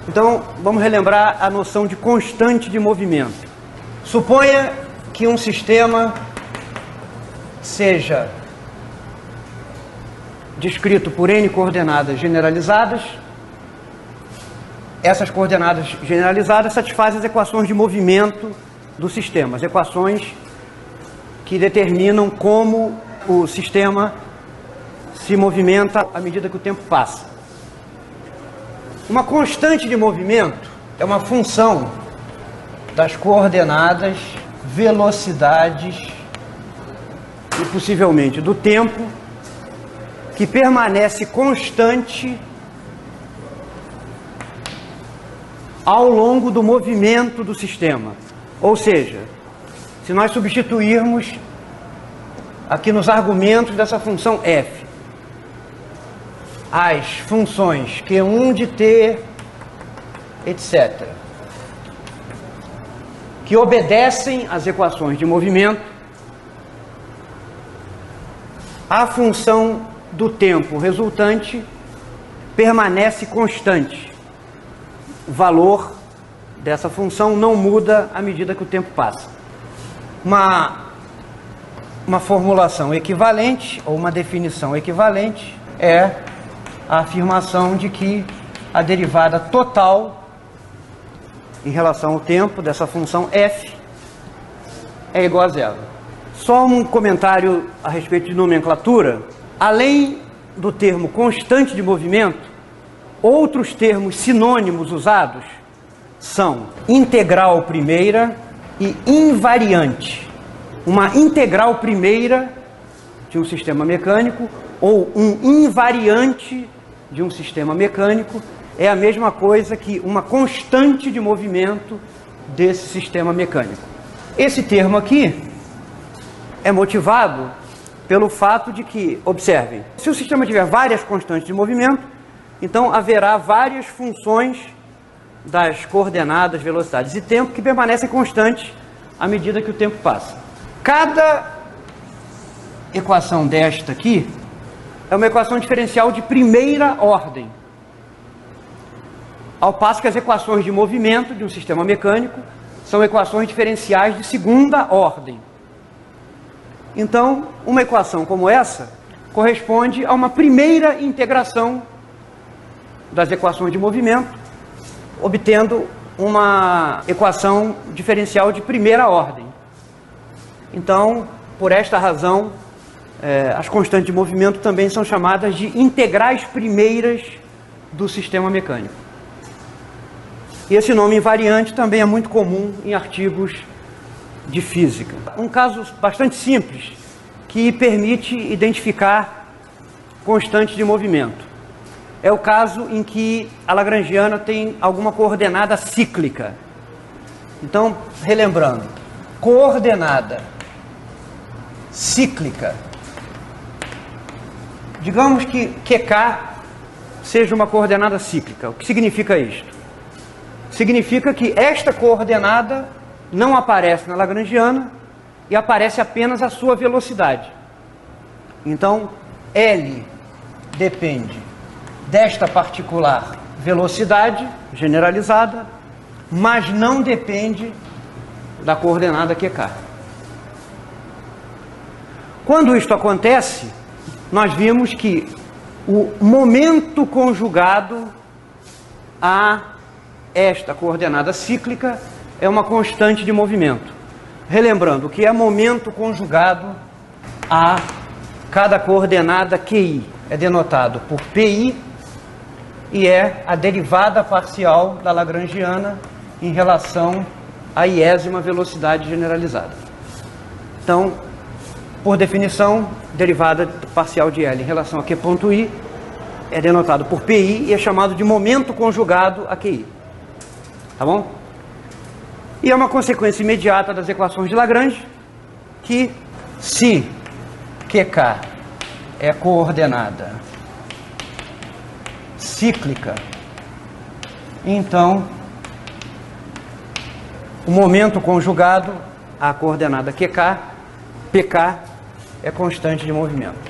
Então, vamos relembrar a noção de constante de movimento. Suponha que um sistema seja descrito por n coordenadas generalizadas. Essas coordenadas generalizadas satisfazem as equações de movimento do sistema, as equações que determinam como o sistema se movimenta à medida que o tempo passa. Uma constante de movimento é uma função das coordenadas, velocidades e possivelmente do tempo que permanece constante ao longo do movimento do sistema. Ou seja, se nós substituirmos aqui nos argumentos dessa função f as funções Q1 de t, etc., que obedecem às equações de movimento, a função do tempo resultante permanece constante. O valor dessa função não muda à medida que o tempo passa. Uma formulação equivalente, ou uma definição equivalente, é a afirmação de que a derivada total em relação ao tempo dessa função f é igual a zero. Só um comentário a respeito de nomenclatura. Além do termo constante de movimento, outros termos sinônimos usados são integral primeira e invariante. Uma integral primeira de um sistema mecânico ou um invariante de um sistema mecânico é a mesma coisa que uma constante de movimento desse sistema mecânico. Esse termo aqui é motivado pelo fato de que, observem, se o sistema tiver várias constantes de movimento, então haverá várias funções das coordenadas, velocidades e tempo que permanecem constantes à medida que o tempo passa. Cada equação desta aqui é uma equação diferencial de primeira ordem, ao passo que as equações de movimento de um sistema mecânico são equações diferenciais de segunda ordem. Então, uma equação como essa corresponde a uma primeira integração das equações de movimento, obtendo uma equação diferencial de primeira ordem. Então, por esta razão, as constantes de movimento também são chamadas de integrais primeiras do sistema mecânico. E esse nome invariante também é muito comum em artigos de física. Um caso bastante simples que permite identificar constantes de movimento é o caso em que a lagrangiana tem alguma coordenada cíclica. Então, relembrando, coordenada cíclica. Digamos que QK seja uma coordenada cíclica. O que significa isto? Significa que esta coordenada não aparece na lagrangiana e aparece apenas a sua velocidade. Então, L depende desta particular velocidade generalizada, mas não depende da coordenada QK. Quando isto acontece, nós vimos que o momento conjugado a esta coordenada cíclica é uma constante de movimento. Relembrando, o que é momento conjugado a cada coordenada QI é denotado por PI e é a derivada parcial da lagrangiana em relação à iésima velocidade generalizada. Então, por definição, derivada parcial de L em relação a Q.I é denotado por PI e é chamado de momento conjugado a QI. Tá bom? E é uma consequência imediata das equações de Lagrange que, se QK é coordenada cíclica, então o momento conjugado, a coordenada QK, PK, é constante de movimento.